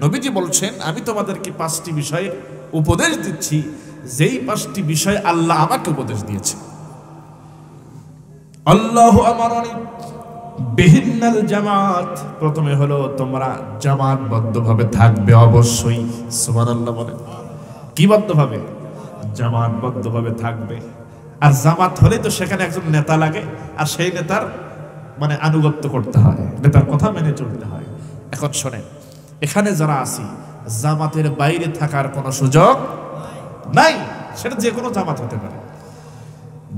নবীজি বলছেন, আমি তোমাদেরকে 5টি বিষয়ের উপদেশ দিচ্ছি, যেই 5টি বিষয় আল্লাহ আমাকে উপদেশ দিয়েছে। আল্লাহু আমারানি বিহিন্নাল জামাত, প্রথমে হলো তোমরা জামাতবদ্ধভাবে থাকবে অবশ্যই। সুবহানাল্লাহ বলেন। কি বদ্ধভাবে? জামাতবদ্ধভাবে থাকবে। আর জামাত হলে তো সেখানে একজন নেতা লাগে, আর সেই নেতার মানে আনুগত্য করতে হয়, নেতার কথা মেনে চলতে হয়। এখন শোনেন, এখানে যারা আছি, জামাতের বাইরে থাকার কোনো সুযোগ নাই। সেটা যে কোনো জামাত হতে পারে।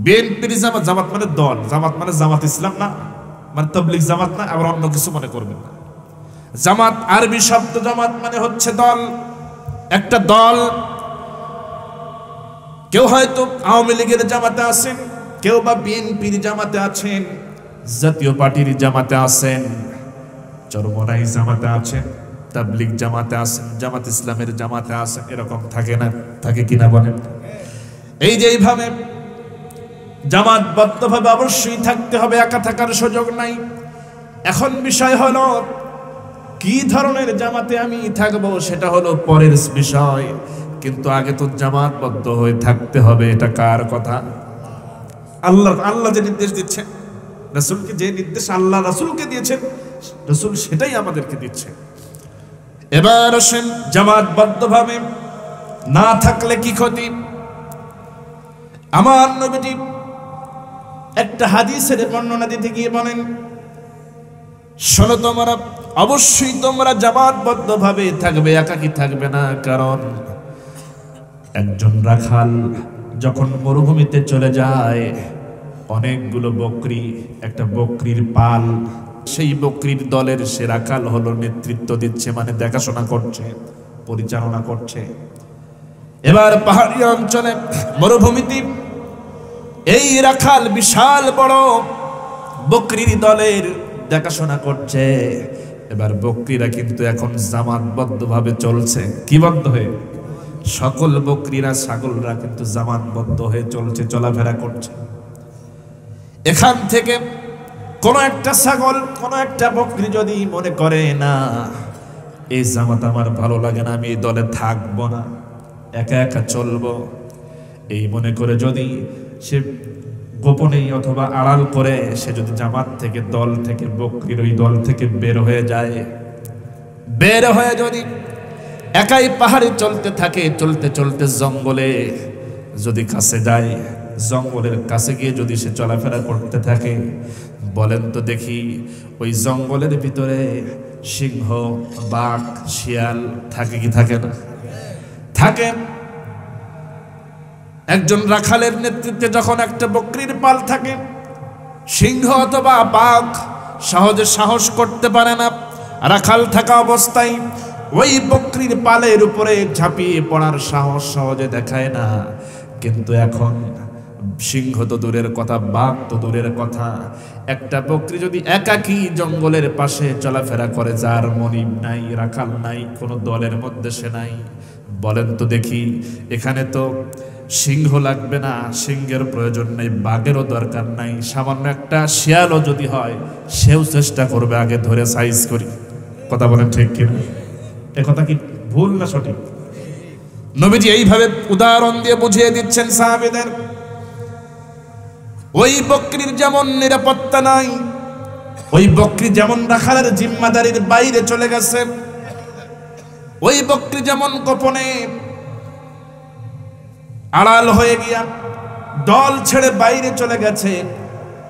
বিএনপির জামাত, জামাত মানে দল, জামাত মানে জামাত ইসলাম না, মানে তাবলীগ জামাত না, আবার অন্য কিছু মনে করবেন না। জামাত আরবি শব্দ, জামাত মানে হচ্ছে দল, একটা দল। কেউ হয়তো আওয়ামী লীগের জামাতে আছেন, কেউ বা বিএনপির জামাতে আছেন, জাতীয় পার্টির জামাতে আছেন, চরমরাই জামাতে আছেন, তাবলীগ জামাতে আছেন, জামাত ইসলামের জামাতে আছেন। এরকম থাকে না? থাকে কিনা বলেন? এই যে এইভাবে জামাতবদ্ধভাবে অবশ্যই থাকতে হবে, একা থাকার সুযোগ নাই। এখন বিষয় হলো কি ধরনের জামাতে আমি থাকবো, সেটা হলো পরের বিষয়। কিন্তু আগে তো জামাতবদ্ধ হয়ে থাকতে হবে। এটা কার কথা? আল্লাহ যে নির্দেশ দিচ্ছেন, রাসূলকে যে নির্দেশ আল্লাহ রাসূলকে দিয়েছেন, রাসূল সেটাই আমাদেরকে দিচ্ছে। এবার আসেন, জামাতবদ্ধভাবে না থাকলে কি ক্ষতি? আমার নবীজি একটা হাদিসের বর্ণনা দিতে গিয়ে বলেন, শোনো, তোমরা অবশ্যই তোমরা জামাতবদ্ধভাবে থাকবে, একাকী থাকবে না। কারণ একজন রাখাল যখন মরুভূমিতে চলে যায়, অনেকগুলো বকরি, একটা বকরির পাল, সেই বকরির দলের সে রাখাল হলো নেতৃত্ব দিচ্ছে, মানে দেখাশোনা করছে, পরিচালনা করছে। এবার পাহাড়ি অঞ্চলে মরুভূমিতে এই রাখাল বিশাল বড় বকরির দলের দেখাশোনা করছে। এবার বকরিরা কিন্তু এখন জামাতবদ্ধভাবে চলছে। কি বদ্ধ হয়ে? সকল বকরিরা, ছাগলরা কিন্তু জামাতবদ্ধ হয়ে চলছে, চলাফেরা করছে। এখান থেকে কোন একটা ছাগল, কোন একটা বকরি যদি মনে করে না, এই জামাত আমার ভালো লাগে না, আমি এই দলে থাকবো না, একা একা চলবো, এই মনে করে যদি সে গোপনেই অথবা আড়াল করে সে যদি জামাত থেকে, দল থেকে, বকরির ওই দল থেকে বের হয়ে যায়, বের হয়ে যদি একাই পাহাড়ে চলতে থাকে, চলতে চলতে জঙ্গলে যদি কাছে যায়, জঙ্গলের কাছে গিয়ে যদি সে চলাফেরা করতে থাকে, বলেন তো দেখি ওই জঙ্গলের ভিতরে সিংহ, বাঘ, শিয়াল থাকে কি থাকে না? থাকে। একজন রাখালের নেতৃত্বে যখন একটা বকরির পাল থাকে, সিংহ অথবা বাঘ সহজে সাহস করতে পারে না। রাখাল থাকা অবস্থায় ওই বকরির পালের উপরে ঝাঁপিয়ে পড়ার সাহস সহজে দেখায় না। কিন্তু এখন সিংহ তো দূরের কথা, বাঘ তো দূরের কথা, একটা বকরি যদি একাকী জঙ্গলের পাশে চলাফেরা করে, যার মনিব নাই, রাখাল নাই, কোনো দলের মধ্যে সে নাই, বলেন তো দেখি এখানে তো সিংহ লাগবে না, সিংহের প্রয়োজন নেই, বাঘেরও দরকার নাই, সামান্য একটা শিয়ালও যদি হয় সেও চেষ্টা করবে আগে ধরে সাইজ করি। কথা বলেন ঠিক কিনা? এ কথা কি ভুল না সঠিক? নবীজি এইভাবে উদাহরণ দিয়ে বুঝিয়ে দিচ্ছেন সাহাবীদের। ওই বকরির যেমন নিরাপত্তা নাই, ওই বকরি যেমন রাখালের জিম্মাদারির বাইরে চলে গেছে, ওই বকরি যেমন গোপনে আড়াল হয়ে গিয়া দল ছেড়ে বাইরে চলে গেছে,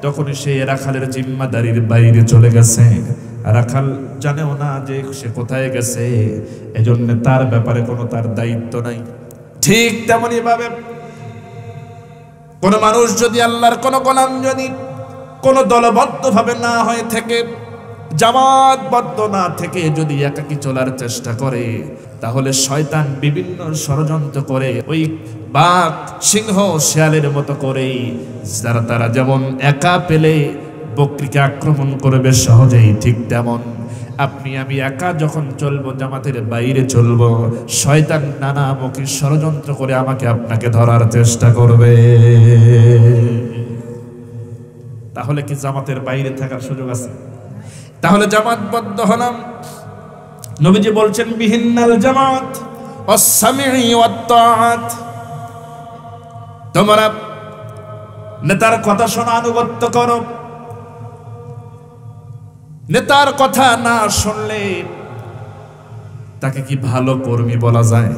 তখন সে রাখালের জিম্মাদারির বাইরে চলে গেছে। রাখাল জানেও না যে সে কোথায় গেছে, এজন্য তার ব্যাপারে কোনো তার দায়িত্ব নাই। ঠিক তেমনি ভাবে কোন মানুষ যদি আল্লাহর কোন গোলাম যদি কোন দলবদ্ধ ভাবে না হয়ে থেকে, জামাতবদ্ধ না থেকে যদি একাকী চলার চেষ্টা করে, তাহলে শয়তান বিভিন্ন ষড়যন্ত্র করে ওই বাঘ, সিংহ, শিয়ালের মতো করেই তারা যেমন একা পেলে বকরিকে আক্রমণ করবে সহজেই, ঠিক তেমন আপনি আমি একা যখন চলবো, জামাতের বাইরে চলবো, শয়তান নানামুখী ষড়যন্ত্র করে আমাকে আপনাকে ধরার চেষ্টা করবে। তাহলে কি জামাতের বাইরে থাকার সুযোগ আছে? তাহলে জামাতবদ্ধ হলাম, নবীজি বলছেন বিহিন্নাল জামাত ওয়াস-সামঈ ওয়াত-তাআত, তোমরা নেতার কথা শোনা আনুগত্য করো। নেতার কথা না শুনলে তাকে কি ভালো কর্মী বলা যায়?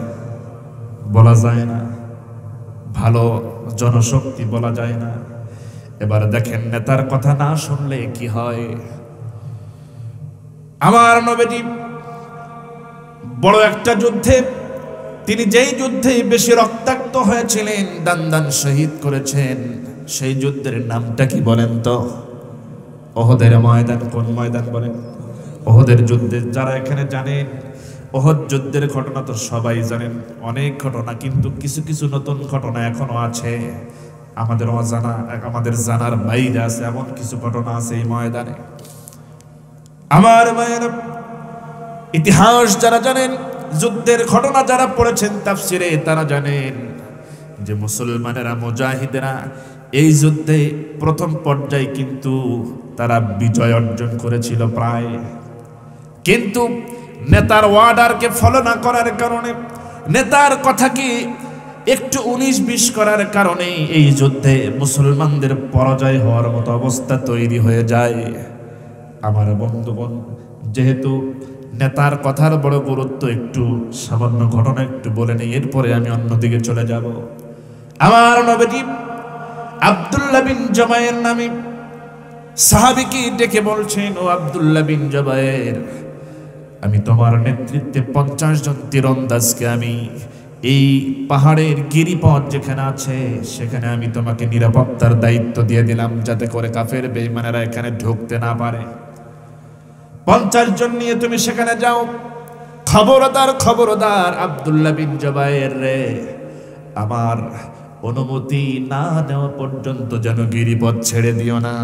বলা যায় না। ভালো জনশক্তি বলা যায় না। এবার দেখেন নেতার কথা না শুনলে কি হয়। আমার নবীজি বড় একটা যুদ্ধে, তিনি যেই যুদ্ধে বেশি রক্তাক্ত হয়েছিলেন, দান দান শহীদ করেছেন, সেই যুদ্ধের নামটা কি বলেন তো? ওহদের ময়দান। কোন ময়দান বলেন? ওহদের যুদ্ধে। যারা এখানে জানেন ওহদ যুদ্ধের ঘটনা তো সবাই জানেন, অনেক ঘটনা, কিন্তু কিছু কিছু নতুন ঘটনা এখনো আছে আমাদের অজানা, আমাদের জানার বাইরে আছে। এমন কিছু ঘটনা আছে এই ময়দানে। আমার মায়ের ইতিহাস যারা জানেন, যুদ্ধের ঘটনা যারা পড়েছেন তাফসিরে, তারা জানেন যে মুসলমানেরা, মুজাহিদেরা এই যুদ্ধে প্রথম পর্যায়ে কিন্তু তারা বিজয় অর্জন করেছিল প্রায়, কিন্তু নেতার অর্ডারকে ফলো না করার কারণে, নেতার কথাকে একটু 19-20 করার কারণে এই যুদ্ধে মুসলমানদের পরাজয় হওয়ার মতো অবস্থা তৈরি হয়ে যায়। আমার বন্ধুগণ, যেহেতু নেতার কথার বড় গুরুত্ব, একটু সামান্য ঘটনা একটু বলে নেই, এরপরে আমি অন্যদিকে চলে যাব। আমার নবীজি আব্দুল্লাহ বিন জুবায়ের নামে সাহাবীকে ডেকে বলছেন, ও আব্দুল্লাহ বিন জুবায়ের, আমি তোমার নেতৃত্বে 50 জন তীরন্দাজকে আমি এই পাহাড়ের গিরিপথ যেখানে আছে সেখানে আমি তোমাকে নিরাপত্তার দায়িত্ব দিয়ে দিলাম, যাতে করে কাফের বেঈমানেরা এখানে ঢুকতে না পারে। 50 জন নিয়ে তুমি সেখানে যাও। খবরদার খবরদার আব্দুল্লাহ বিন জুবায়ের রে, আমার অনুমতি না দেওয়া পর্যন্ত যেন গিরিপথ ছেড়ে দিও না।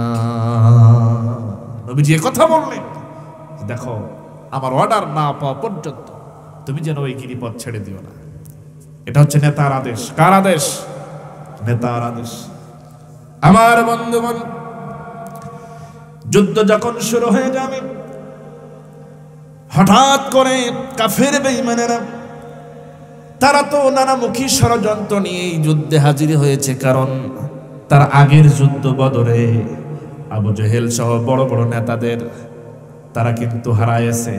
নবীজি কথা বললেন, দেখো আমার অর্ডার না পাওয়া পর্যন্ত তুমি যেন ওই গিরিপথ ছেড়ে দিও না। এটা হচ্ছে নেতার আদেশ। কার আদেশ? নেতার আদেশ। আমার বন্ধুগণ, যুদ্ধ যখন শুরু হয়ে যাবে, হঠাৎ করে কাফের বেঈমানেরা, তারা তো নানামুখী ষড়যন্ত্র নিয়ে এই যুদ্ধে হাজির হয়েছে, কারণ তার আগের যুদ্ধ বদরে আবু জেহেল সহ বড় বড় নেতাদের তারা কিন্তু হারাইছে।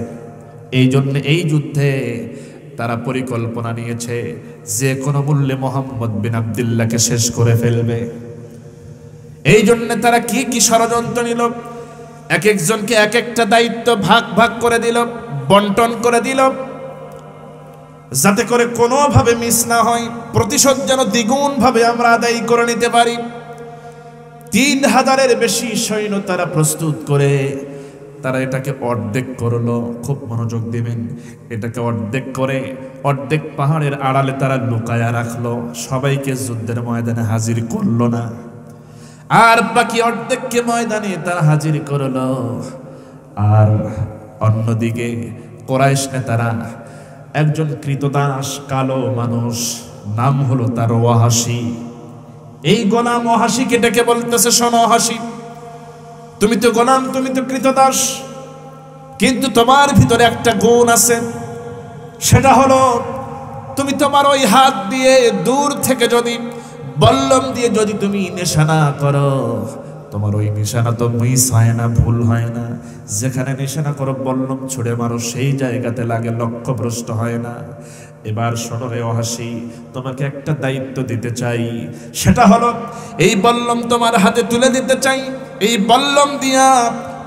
এই জন্য এই যুদ্ধে তারা পরিকল্পনা নিয়েছে যে কোনো মূল্যে মোহাম্মদ বিন আব্দুল্লাহকে শেষ করে ফেলবে। এই জন্য তারা কি কি ষড়যন্ত্র নিল, এক একজনকে এক একটা দায়িত্ব ভাগ ভাগ করে দিল, বন্টন করে দিল, যাতে করে কোনোভাবে মিস না হয়, প্রতিশোধ যেন দ্বিগুণ ভাবে আমরা আদায় করে নিতে পারি। 3000-এর বেশি সৈন্য তারা প্রস্তুত করে তারা এটাকে অর্ধেক করলো। খুব মনোযোগ দিবেন। এটাকে অর্ধেক করে অর্ধেক পাহাড়ের আড়ালে তারা লুকায়া রাখলো, সবাইকে যুদ্ধের ময়দানে হাজির করলো না, আর বাকি অর্ধেককে ময়দানে তারা হাজির করলো। আর অন্যদিকে কুরাইশ নেতারা, একজন কৃতদাস কালো মানুষ, নাম হলো তার ওয়াহাশী, এই গোলাম ওয়াহাশীকে ডেকে বলতেছে, শোনো ওয়াহাশী, তুমি তো গোলাম, তুমি তো কৃতদাস, কিন্তু তোমার ভিতরে একটা গুণ আছে, সেটা হলো তুমি তোমার ওই হাত দিয়ে দূর থেকে যদি বল্লম দিয়ে যদি তুমি নিশানা করো, তোমার ওই নিশানা তো মিস হয় না, ভুল হয় না। যেখানে নিশানা করো, বল্লম ছুড়ে মারো, সেই জায়গাতে লাগে, লক্ষ্যভ্রষ্ট হয় না। এবার শোনো রে ওয়াহাশী, তোমাকে একটা দায়িত্ব দিতে চাই, সেটা হলো এই বল্লম তোমার হাতে তুলে দিতে চাই। এই বল্লম দিয়া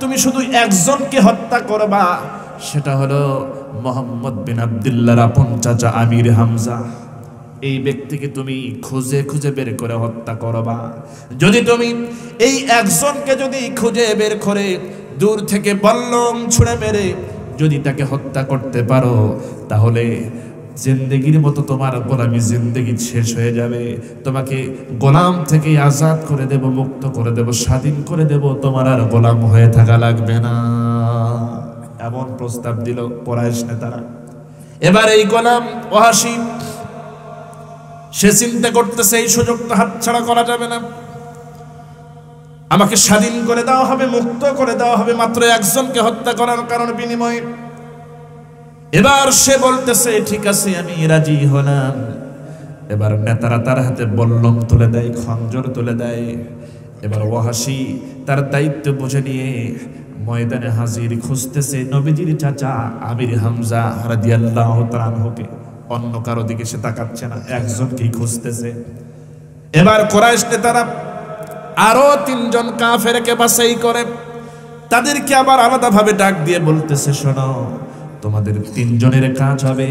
তুমি শুধু একজনকে হত্যা করবা, সেটা হলো মোহাম্মদ বিন আব্দুল্লাহর আপন চাচা আমির হামজা। এই ব্যক্তিকে তুমি খুঁজে খুঁজে বের করে হত্যা করবা। যদি তুমি এই একজনকে যদি খুঁজে বের করে দূর থেকে বল্লম ছুঁড়ে মেরে যদি তাকে হত্যা করতে পারো, তাহলে জিন্দেগির মতো তোমার গোলামি জিন্দেগি শেষ হয়ে যাবে। তোমাকে গোলাম থেকে আজাদ করে দেব, মুক্ত করে দেব, স্বাধীন করে দেব, তোমার আর গোলাম হয়ে থাকা লাগবে না। এমন প্রস্তাব দিল কুরাইশ নেতারা। এবার এই গোলাম ওয়াহাশী সে চিন্তা করতেছে, এই সুযোগটা হাতছাড়া করা যাবে না, আমাকে স্বাধীন করে দেওয়া হবে, মুক্ত করে দেওয়া হবে মাত্র একজনকে হত্যা করার কারণ বিনিময়ে। এবার সে বলতেছে ঠিক আছে আমি রাজি হলাম। এবার নেতারা তার হাতে বল্লম তুলে দেয়, খঞ্জর তুলে দেয়। এবার ওয়াহাশী তার দায়িত্ব বুঝে নিয়ে ময়দানে হাজির, খুঁজতেছে নবীজির চাচা আমির হামজা রাদিয়াল্লাহু তাআলা আনহুকে। অন্য কারো দিকে সে তাকাচ্ছে না, একজনকেই খুঁজতেছে। এবার কুরাইশ নেতারা আরো 3 জন কাফেরকে বাছাই করে, তাদেরকে আবার আলাদাভাবে ডাক দিয়ে বলতেছে শোনো, তোমাদের 3 জনের কাজ হবে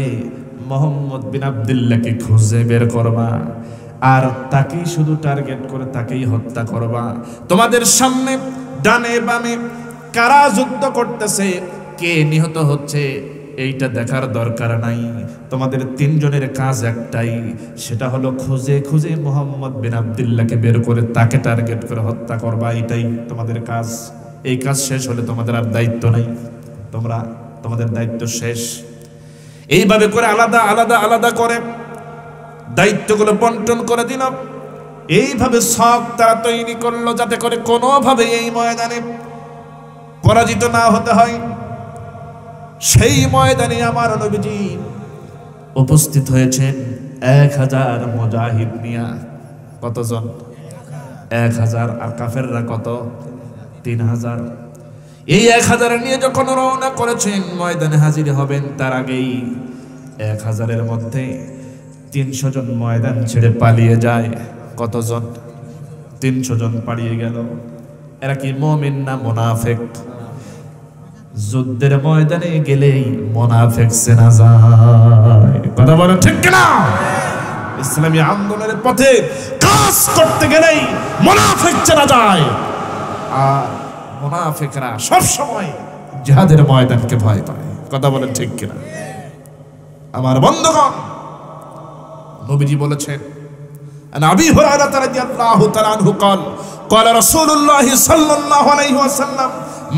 মুহাম্মদ বিন আব্দুল্লাহকে খুঁজে বের করবা, আর তাকেই শুধু টার্গেট করে তাকেই হত্যা করবা। তোমাদের সামনে ডানে বামে কারা যুদ্ধ করতেছে, কে নিহত হচ্ছে এইটা দেখার দরকার নাই। তোমাদের 3 জনের কাজ একটাই, সেটা হলো খুঁজে খুঁজে মুহাম্মদ বিন আব্দুল্লাহকে বের করে তাকে টার্গেট করে হত্যা করবা। এটাই তোমাদের কাজ। এই কাজ শেষ হলে তোমাদের আর দায়িত্ব নাই, তোমাদের দায়িত্ব শেষ। এইভাবে করে আলাদা আলাদা আলাদা করে দায়িত্বগুলো বন্টন করে দিল। এইভাবে সব তারা তৈরি করলো যাতে করে কোনোভাবে এই ময়দানে পরাজিত না হতে হয়। সেই ময়দানে আমার নবীজি উপস্থিত হয়েছেন 1000 মুজাহিদ নিয়া। কতজন? 1000। আর কাফেররা কত? 3000। এই 1000 নিয়ে যখন রওনা করেছেন ময়দানে হাজির হবেন, তার আগেই 1000-এর মধ্যে 300 জন ময়দান ছেড়ে পালিয়ে যায়। কতজন? 300 জন পালিয়ে গেল। এরা কি মুমিন না মুনাফিক? যুদ্ধের ময়দানে গেলেই মুনাফিক চেনা যায়। কথা বলেন ঠিক কিনা? ইসলামী আন্দোলনের পথে কাজ করতে গেলেই মুনাফিক চেনা যায়। আর মুনাফিকরা সব সময় জিহাদের ময়দানকে ভয় পায়। কথা বলেন ঠিক কিনা? আমার বন্ধুগণ, নবীজি বলেছেন আন আবি হুরায়রা রাদিয়াল্লাহু তাআলা আনহু قال قال رسول الله صلى الله عليه وسلم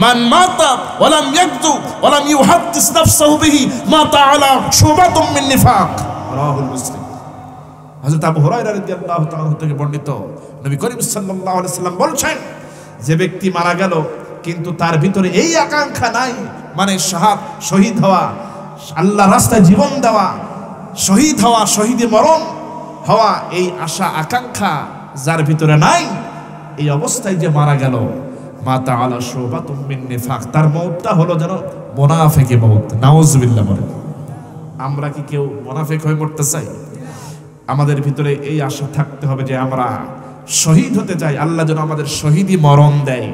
من مات ولم يكذب ولم يحدث نفسه به مات على شعبة من نفاق رواه مسلم। হযরত আবু হুরায়রা রাদিয়াল্লাহু তাআলা থেকে বর্ণিত, নবী করিম সাল্লাল্লাহু আলাইহি ওয়াসাল্লাম বলেছেন, যে ব্যক্তি মারা গেল কিন্তু তার ভিতরে এই আকাঙ্ক্ষা নাই, মানে শহীদ হওয়া, আল্লাহর রাস্তায় জীবন দেওয়া, শহীদ হওয়া, শহীদে মরণ হওয়া, এই আশা আকাঙ্ক্ষা যার ভিতরে নাই, এই অবস্থায় যে মারা গেল, মাতা আলা শুবাতুম মিন নিফাক, তার মওতটা হলো যেন মুনাফিকি মওত। নাউজুবিল্লাহ বলেন। আমরা কি কেউ মুনাফিক হয়ে মরতে চাই? আমাদের ভিতরে এই আশা থাকতে হবে যে আমরা শহীদ হতে চাই, আল্লাহ যেন আমাদের শহীদি মরণ দেয়।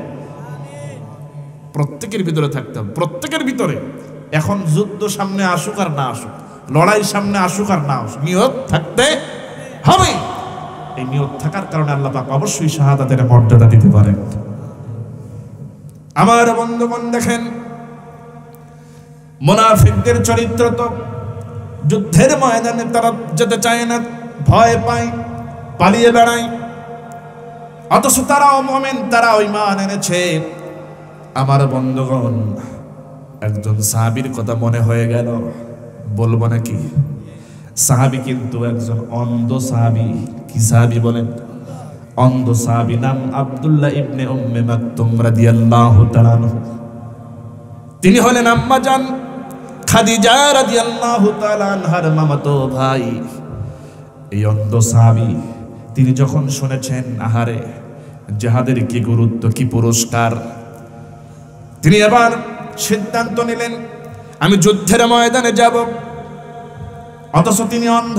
প্রত্যেকের ভিতরে থাকতে হবে, প্রত্যেকের ভিতরে। এখন যুদ্ধ সামনে আসুক আর না আসুক, লড়াই সামনে আসুক আর না আসুক, নিয়ত থাকতে হবে। এই নিয়ত থাকার কারণে আল্লাহ পাক অবশ্যই শাহাদাতের মর্যাদা দিতে পারেন। আমার বন্ধুগণ দেখেন, মুনাফিকদের চরিত্র তো যুদ্ধের ময়দানে তারা যেতে চায় না, ভয় পায়, পালিয়ে বেড়ায়। অথচ তারাও মুমিন, তারাও ঈমান এনেছে। আমার বন্ধুগণ, একজন সাহাবীর কথা মনে হয়ে গেল, বলবো নাকি? সাহাবী কিন্তু একজন অন্ধ সাহাবী। কি সাহাবী বলেন? অন্ধ সাহাবী, নাম আব্দুল্লাহ ইবনে উম্মে মাকতুম রাদিয়াল্লাহু তাআলা আনহু। তিনি হলেন আম্মা জান খাদিজা রাদিয়াল্লাহু তাআলা আনহার মামাতো ভাই। এই অন্ধ সাহাবী, তিনি যখন শুনেছেন আহারে জিহাদের কি গুরুত্ব, কি পুরস্কার, তিনি এবার সিদ্ধান্ত নিলেন আমি যুদ্ধের ময়দানে যাব। অথচ তিনি অন্ধ।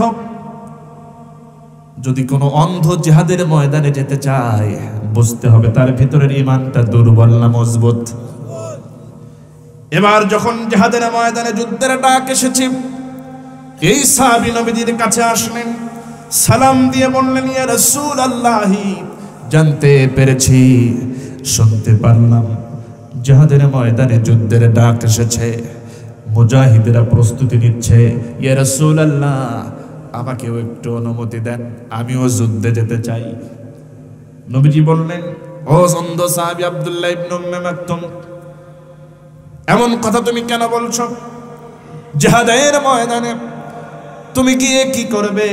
যদি কোনো অন্ধ জিহাদের ময়দানে যেতে চায়, বুঝতে হবে তার ভিতরের ঈমানটা দুর্বল না মজবুত। এবার যখন জিহাদের ময়দানে যুদ্ধের ডাক এসেছে, এই সাহাবী নবীজির কাছে আসলেন, সালাম দিয়ে বললেন, ইয়া রাসূলুল্লাহ, জানতে পেরেছি, শুনতে পারলাম জিহাদের ময়দানে যুদ্ধের ডাক এসেছে, মুজাহিদরা প্রস্তুতি নিচ্ছে। ইয়া রাসূলুল্লাহ, আমাকেও একটু অনুমতি দেন, আমিও যুদ্ধে যেতে চাই। নবীজি বললেন, ও অন্ধ সাহাবী আব্দুল্লাহ ইবনে উম্মে মাকতুম, এমন কথা তুমি কেন বলছো? জিহাদের ময়দানে তুমি গিয়ে কি করবে?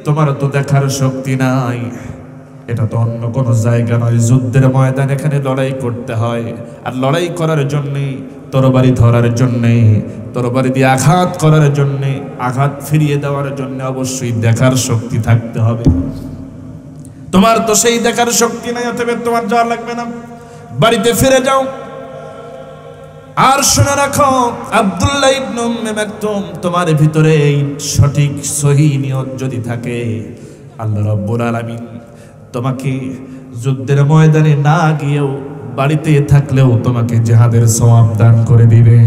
তোমার তো দেখার শক্তি নাই। এটা তো অন্য কোনো জায়গা নয়, যুদ্ধের ময়দান, এখানে লড়াই করতে হয়। আর লড়াই করার জন্যে, তরবারি ধরার জন্যে, তরবারি দিয়ে আঘাত করার জন্যে, আঘাত ফিরিয়ে দেওয়ার জন্য অবশ্যই দেখার শক্তি থাকতে হবে। তোমার তো সেই দেখার শক্তি নাই, অতএব তোমার যাওয়া লাগবে না, বাড়িতে ফিরে যাও। আর শুনে রাখো, আব্দুল্লাহ ইবনে উম্মে মাকতুম, তোমার ভিতরে এই সঠিক সহিহ নিয়ত যদি থাকে, আল্লাহ রাব্বুল আলামিন তোমাকে যুদ্ধের ময়দানে না গিয়েও বাড়িতে থাকলেও তোমাকে জিহাদের সওয়াব দান করে দিবে,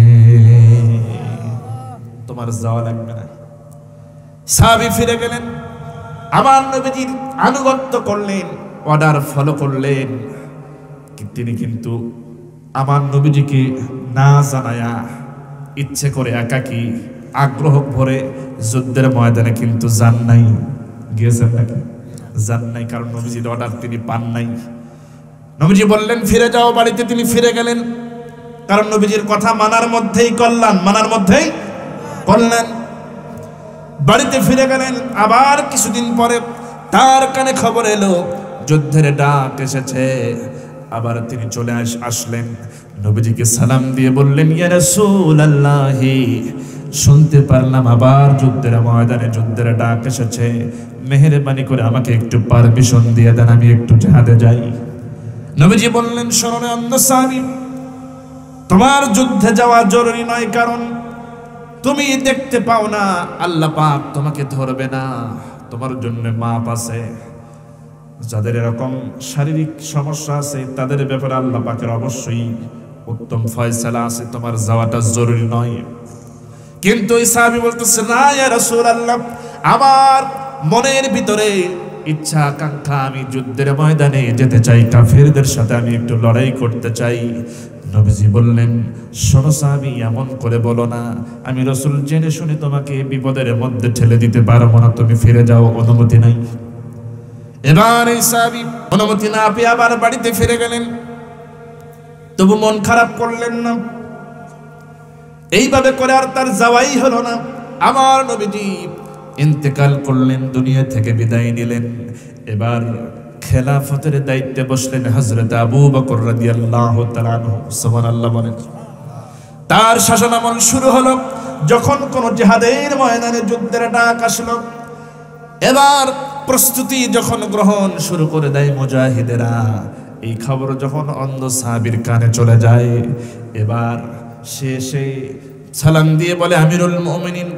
তোমার যাওয়া লাগবে না। সাহাবী ফিরে গেলেন, আমার নবীজির আনুগত্য করলেন, অর্ডার ফলো করলেন। তিনি কিন্তু আমার নবীজিকে না জানায়া ইচ্ছে করে একাকী আগ্রহ ভরে যুদ্ধের ময়দানে কিন্তু যান নাই। গিয়েছেন নাকি? যান নাই, কারণ নবীজির অর্ডার তিনি পান নাই। নবীজি বললেন ফিরে যাও বাড়িতে, তিনি ফিরে গেলেন, কারণ নবীজির কথা মানার মধ্যেই কল্যাণ, মানার মধ্যেই কল্যাণ। বাড়িতে ফিরে গেলেন। আবার কিছুদিন পরে তার কানে খবর এলো যুদ্ধের ডাক এসেছে। আবার তিনি চলে আসলেন, নবীজিকে সালাম দিয়ে বললেন, ইয়া রাসূলুল্লাহ, শুনতে পারলাম আবার যুদ্ধের ময়দানে যুদ্ধের ডাক এসেছে, মেহেরবানি করে আমাকে একটু পারমিশন দিয়ে দেন, আমি একটু জিহাদে যাই। নবীজি বললেন, শোনো অন্ধ সাহাবী, তোমার যুদ্ধে যাওয়া জরুরি নয়, কারণ তুমি দেখতে পাও না, আল্লাহ পাক তোমাকে ধরবে না, তোমার জন্য মাপ আছে। যাদের এরকম শারীরিক সমস্যা আছে তাদের ব্যাপারে আল্লাহ পাকের অবশ্যই উত্তম ফয়সালা আছে, তোমার যাওয়াটা জরুরি নয়। কিন্তু এই সাহাবী বলতেছে, না ইয়া রাসূলুল্লাহ, আমার মনের ভিতরে ইচ্ছা আকাঙ্ক্ষা, আমি যুদ্ধের ময়দানে যেতে চাই, কাফেরদের সাথে আমি একটু লড়াই করতে চাই। নবীজি বললেন, শোনো সাহাবী, এমন করে বলো না, আমি রাসূল জেনে শুনে তোমাকে বিপদের মধ্যে ঠেলে দিতে পারবো না, তুমি ফিরে যাও, অনুমতি নাই। এবার এই সাহাবী অনুমতি না পেয়ে আবার বাড়িতে ফিরে গেলেন, তবু মন খারাপ করলেন না। এইভাবে করে আর তার যাওয়াই হলো না। আমার নবীজি ইন্তেকাল করলেন, দুনিয়া থেকে বিদায় নিলেন। এবার খেলাফতের দায়িত্বে বসলেন হযরত আবু বকর রাদিয়াল্লাহু তাআলা আনহু, সুবহানাল্লাহ বলেন। তার শাসনামল শুরু হলো যখন কোন জিহাদের ময়দানে যুদ্ধের ডাক আসলো। এবার প্রস্তুতি যখন গ্রহণ শুরু করে দেয় মুজাহিদেরা, এই খবর যখন অন্ধ সাহাবীর কানে চলে যায়, এবার সে সালাম দিয়ে বলে, আমিরুল মুমিনিন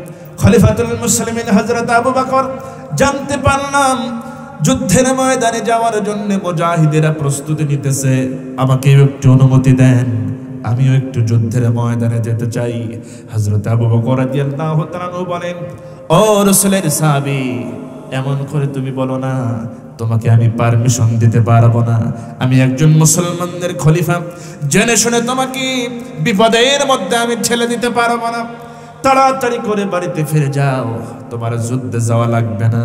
খলিফাতুল মুসলিমিন হযরত আবু বকর, জানতে পারলাম যুদ্ধের ময়দানে যাওয়ার জন্য মুজাহিদেরা প্রস্তুতি নিতেছে, আমাকে একটু অনুমতি দেন, আমিও একটু যুদ্ধের ময়দানে যেতে চাই। হযরত আবু বকর রাদিয়াল্লাহু তাআলা বলেন, ও রাসূলের সাহাবী, এমন করে তুমি বলো না, তোমাকে আমি পারমিশন দিতে পারবো না, আমি একজন মুসলমানদের খলিফা, জেনে শুনে তোমাকে বিপদের মধ্যে আমি ঠেলে দিতে পারবো না। তাড়াতাড়ি করে বাড়িতে ফিরে যাও, তোমার যুদ্ধে যাওয়া লাগবে না,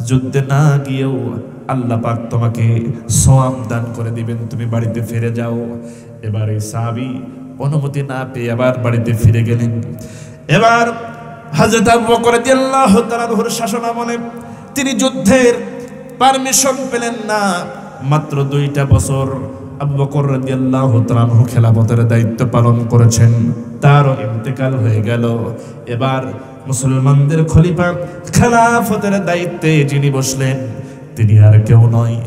যুদ্ধে না গিয়েও আল্লাহ পাক তোমাকে সওয়াব দান করে দিবেন, তুমি বাড়িতে ফিরে যাও। এবার এই সাহাবী অনুমতি না পেয়ে আবার বাড়িতে ফিরে গেলেন। এবার হযরত আবু বকর রাদিয়াল্লাহু তাআলার শাসনামলে তিনি যুদ্ধের পারমিশন পেলেন না। মাত্র 2টা বছর আবু বকর রাদিয়াল্লাহু তাআলা খেলাফতের দায়িত্ব পালন করেছেন, তারও ইন্তেকাল হয়ে গেল। এবার মুসলমানদের খলিফা খেলাফতের দায়িত্বে যিনি বসলেন, তিনি আর কেউ নয়,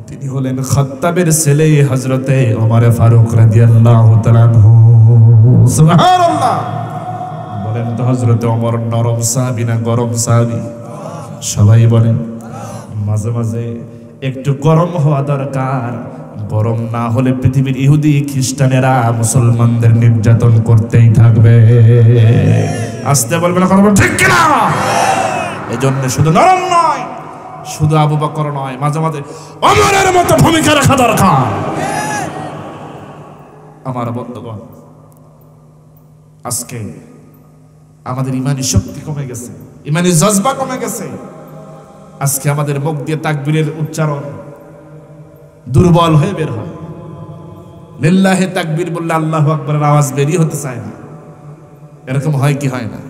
তিনি হলেন খাত্তাবের ছেলে হযরতে ওমর ফারুক রাদিয়াল্লাহু তাআলা। সুবহানাল্লাহ বলেন তো, হযরতে ওমর নরম সাহাবী না গরম সাহাবী? সবাই বলেন। মাঝে মাঝে একটু গরম হওয়া দরকার, গরম না হলে পৃথিবীর ইহুদি খ্রিস্টানেরা মুসলমানদের নির্যাতন করতেই থাকবে। আসতে বলবে না, কথা ঠিক কিনা? এজন্য শুধু নরম নয়, শুধু আবু বকর নয়, মাঝে মাঝে ওমরের মতো ভূমিকা রাখা দরকার। আমার বন্ধুগণ, আজকে আমাদের ইমানি শক্তি কমে গেছে, ইমানি জজবা কমে গেছে। আজকে আমাদের মুখ দিয়ে তাকবীরের উচ্চারণ দুর্বল হয়ে বের হয়। লিল্লাহি তাকবীর বললে আল্লাহু আকবারের আওয়াজ বেরিয়ে হতে চায় না। এরকম হয় কি হয় না?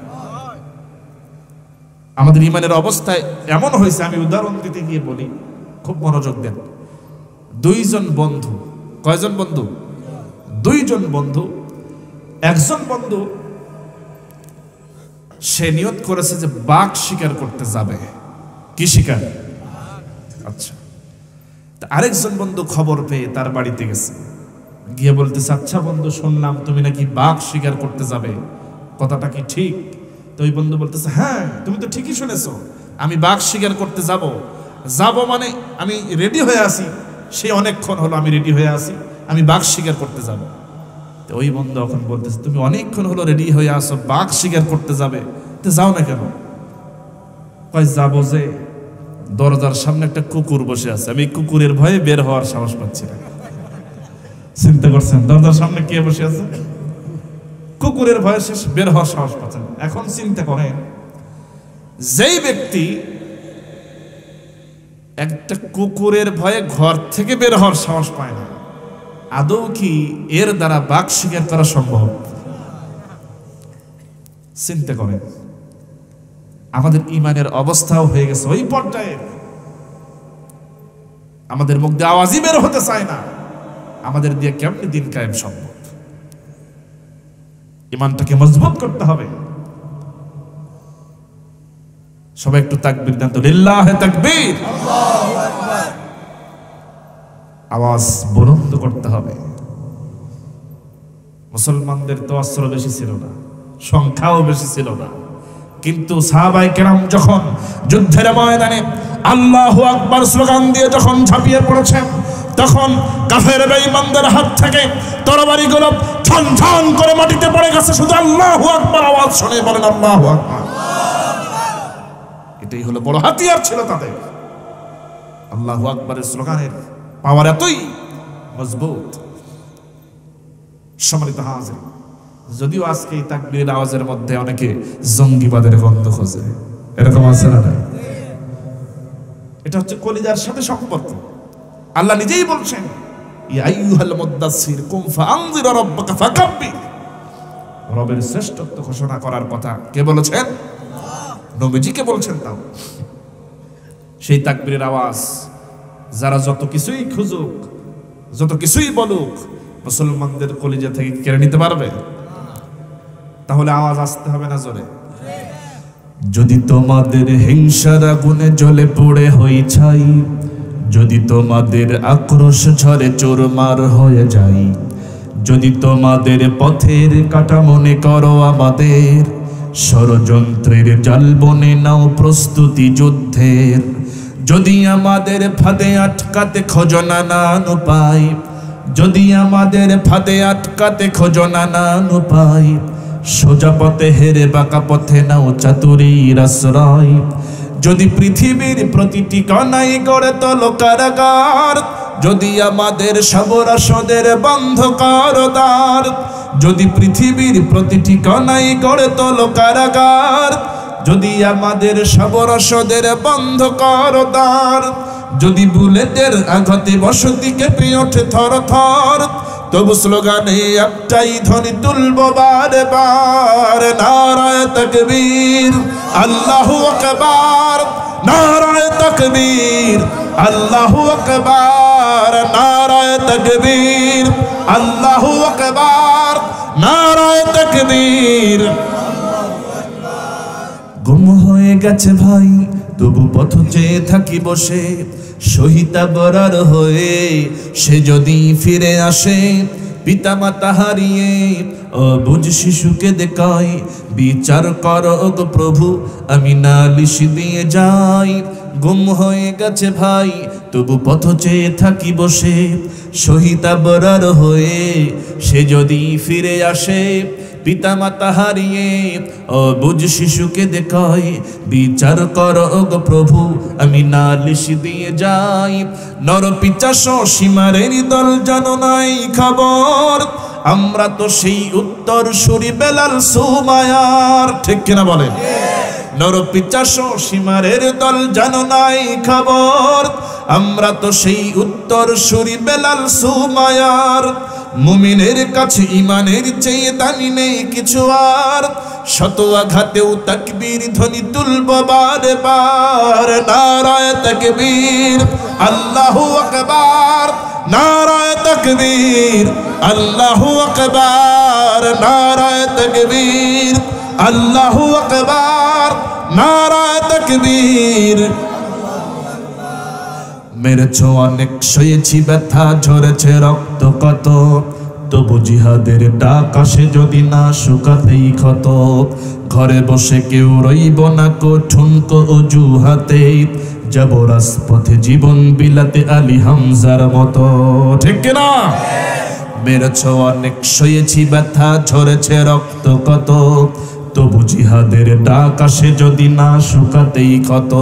আমাদের ইমানের অবস্থায় এমন হয়েছে, আমি উদাহরণ দিতে গিয়ে বলি, খুব মনোযোগ দেন। দুইজন বন্ধু, কয়জন বন্ধু? দুইজন বন্ধু। একজন বন্ধু সে নিয়ত করেছে যে বাঘ শিকার করতে যাবে। কি শিকার? আচ্ছা। আরেকজন বন্ধু খবর পেয়ে তার বাড়িতে গেছে, গিয়ে বলতেছে, আচ্ছা বন্ধু, শুনলাম তুমি নাকি বাঘ শিকার করতে যাবে, কথাটা কি ঠিক? তো ওই বন্ধু বলতেছে, হ্যাঁ তুমি তো ঠিকই শুনেছো, আমি বাঘ শিকার করতে যাব মানে আমি রেডি হয়ে আছি, সে অনেকক্ষণ হলো আমি রেডি হয়ে আছি, আমি বাঘ শিকার করতে যাব। তো ওই বন্ধু এখন বলতেছে, তুমি অনেকক্ষণ হলো রেডি হয়ে আসো, বাঘ শিকার করতে যাবে, তো যাও না কেন? কয় যাবো যে দরজার সামনে একটা কুকুর বসে আছে, আমি কুকুরের ভয়ে বের হওয়ার সাহস পাচ্ছি না। চিন্তা করছেন, দরজার সামনে কে বসে আছে? কুকুরের ভয়ে শেষ বের হওয়ার সাহস পাচ্ছেন। এখন চিন্তা করেন, যেই ব্যক্তি একটা কুকুরের ভয়ে ঘর থেকে বের হওয়ার সাহস পায় না, আদৌ কি এর দ্বারা বাঘ শিকার করা সম্ভব? চিন্তা করেন, আমাদের ইমানের অবস্থাও হয়ে গেছে ওই পর্যায়ে, আমাদের মুখ দিয়ে আওয়াজই বের হতে চায় না, আমাদের দিয়ে কেমনি দিন কায়েম সম্ভব? ইমানটাকে মজবুত করতে হবে। সবাই একটু তাকবীর দেন তো, লিল্লাহে তাকবীর। আল্লাহু আকবার। আওয়াজ বুলন্দ করতে হবে। মুসলমানদের তো অস্ত্র বেশি ছিল না, সংখ্যাও বেশি ছিল না, কিন্তু সাহাবায়ে কেরাম যখন যুদ্ধের ময়দানে আল্লাহু আকবার স্লোগান দিয়ে যখন ঝাঁপিয়ে পড়েছেন, তখন কাফের বেঈমানদের হাত থেকে তরবারিগুলো ঝন ঝন করে মাটিতে পড়ে গেছে, শুধু আল্লাহু আকবার আওয়াজ শুনে বলেন আল্লাহু আকবার। এটাই হলো বড় হাতিয়ার ছিল তাদের। আল্লাহু আকবারের স্লোগানের পাওয়ার এতই মজবুত। সম্মানিত হাজির, যদিও আজকে এই তাকবীরের আওয়াজের মধ্যে অনেকে জঙ্গিবাদের গন্ধ খোঁজে, এরকম আছে না? এটা হচ্ছে কলিজার সাথে সম্পর্ক। আল্লাহ নিজেই বলছেন, ইয়া আইয়ুহাল মুদ্দাসসির কুম ফাআনজির রাব্বাকা ফাকাব্বির। রবের শ্রেষ্ঠত্ব ঘোষণা করার কথা কে বলেছেন? নবীজিকে বলছেন। তাও সেই তাকবীরের আওয়াজ যারা যত কিছুই খুঁজুক, যত কিছুই বলুক, মুসলমানদের কলিজা থেকে কেড়ে নিতে পারবে? তাহলে আওয়াজ আসতে হবে না জোরে? যদি তোমাদের হিংসার আগুনে জ্বলে পড়ে হই ছাই, যদি তোমাদের আক্রোশ ঝরে চুরমার হয়ে যাই, যদি তোমাদের পথের কাটা মনে করো আমাদের, ষড়যন্ত্রের জাল বনে নাও প্রস্তুতি যুদ্ধের, যদি আমাদের ফাঁদে আটকাতে খোঁজো নানান উপায়, যদি আমাদের ফাঁদে আটকাতে খোঁজো নানান উপায়, সোজা পথে হেরে বাঁকা পথে নাও চাতুরীর আশ্রয়, যদি পৃথিবীর প্রতিটি কণায় গড়ে তোলো কারাগার, যদি আমাদের সবরাসদের বন্ধ করো দ্বার, যদি পৃথিবীর প্রতিটি কণায় গড়ে তোলো কারাগার, যদি আমাদের সবরাসদের বন্ধ করো দ্বার, যদি বুলেটের আঘাতে বসতি কেঁপে ওঠে থর থর, তবু স্লোগানে একটাই ধ্বনি তুলবো বারে বার, নারায়ে তাকবীর আল্লাহু আকবার, নারায়ে তাকবীর আল্লাহু আকবার, নারায়ে তাকবীর আল্লাহু আকবার, নারায়ে তাকবীর। গুম হয়ে গেছে ভাই, তবু পথ চেয়ে থাকি বসে, শহীদ বরার হয়ে সে যদি ফিরে আসে, পিতা মাতা হারিয়ে অবুঝ শিশুকে দেখায়, বিচার করো গো প্রভু আমি নালিশ দিয়ে যাই। গুম হয়ে গেছে ভাই, তবু পথ চেয়ে থাকি বসে, শহীদ বরার হয়ে সে যদি ফিরে আসে, পিতা মাতা হারিয়ে অবুঝ শিশুকে দেখায়, বিচার করো গো প্রভু আমি নালিশ দিয়ে যাই। নরপিচাস সীমারের দল জানো নাই খবর, আমরা তো সেই উত্তর সুরি বেলাল সুমায়ার, ঠিক কিনা বলেন? নরপিচাস সীমারের দল জানো নাই খবর, আমরা তো সেই উত্তর সুরি বেলাল সুমায়ার, মুমিনের কাছে ঈমানের চেয়ে দামি নেই কিছু আর শত আঘাতেও তাকবীর ধ্বনি তুলব বারে বার নারায়ে তাকবীর আল্লাহু আকবার নারায়ে তাকবীর আল্লাহু আকবার নারায়ে তাকবীর আল্লাহু আকবার নারায়ে তাকবীর মেরেছো অনেক সয়েছি ব্যথা ঝরেছে রক্ত কত তবু জিহাদের ডাক আসে যদি না শুকাতেই ক্ষত ঘরে বসে কেউ রইব না ঠুনকো অজুহাতে যাব রাজপথে জীবন বিলাতে আলী হামজার মতো ঠিক কিনা মেরেছো অনেক সয়েছি ব্যথা ঝরেছে রক্ত কত তবু জিহাদের ডাক আসে যদি না শুকাতেই ক্ষত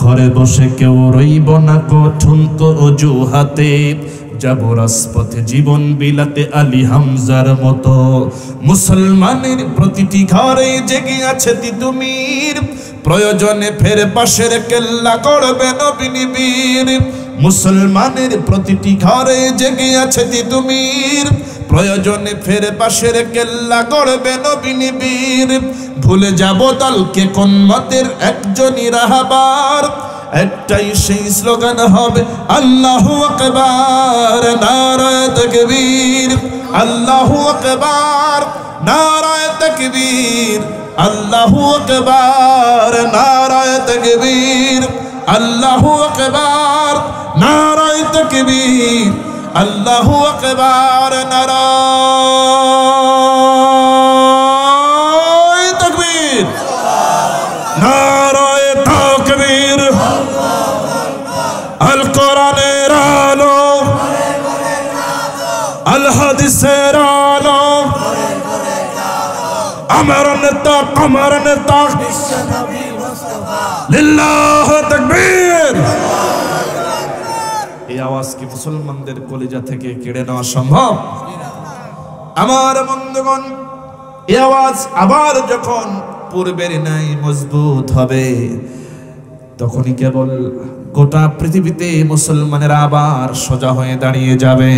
ঘরে বসে কেউ রইব না ঠুনকো অজুহাতে যাব রাজপথে জীবন বিলাতে আলী হামজার মতো মুসলমানের প্রতিটি ঘরে জেগে আছে তিতুমির প্রয়োজনে ফের পাশের কেল্লা করবে নবীন বীর মুসলমানের প্রতিটি ঘরে জেগে আছে তিতুমির প্রয়োজনে ফের পাশের কেল্লা গড়বে নবীন বীর ভুলে যাব দলকে কোন মতের একজনই রাহবার একটাই সেই স্লোগান হবে আল্লাহু আকবার নারায়ে তাকবীর আল্লাহু আকবার নারায়ে তাকবীর আল্লাহু আকবার নারায়ে তাকবীর আল্লাহু আকবার নারায়ে তাকবীর আল্লাহু আকবার নারায়ে তাকবীর নারায়ে তাকবীর আল কোরআনের আলো আল হাদিসের আলো আমার নেতা লিল্লাহ তাকবীর এই আওয়াজ কি মুসলমানদের কলিজা থেকে কেড়ে নেওয়া সম্ভব আমার বন্ধুগণ এই আওয়াজ আবার যখন পূর্বের ন্যায় মজবুত হবে তখনই কেবল গোটা পৃথিবীতে মুসলমানেরা আবার সোজা হয়ে দাঁড়িয়ে যাবে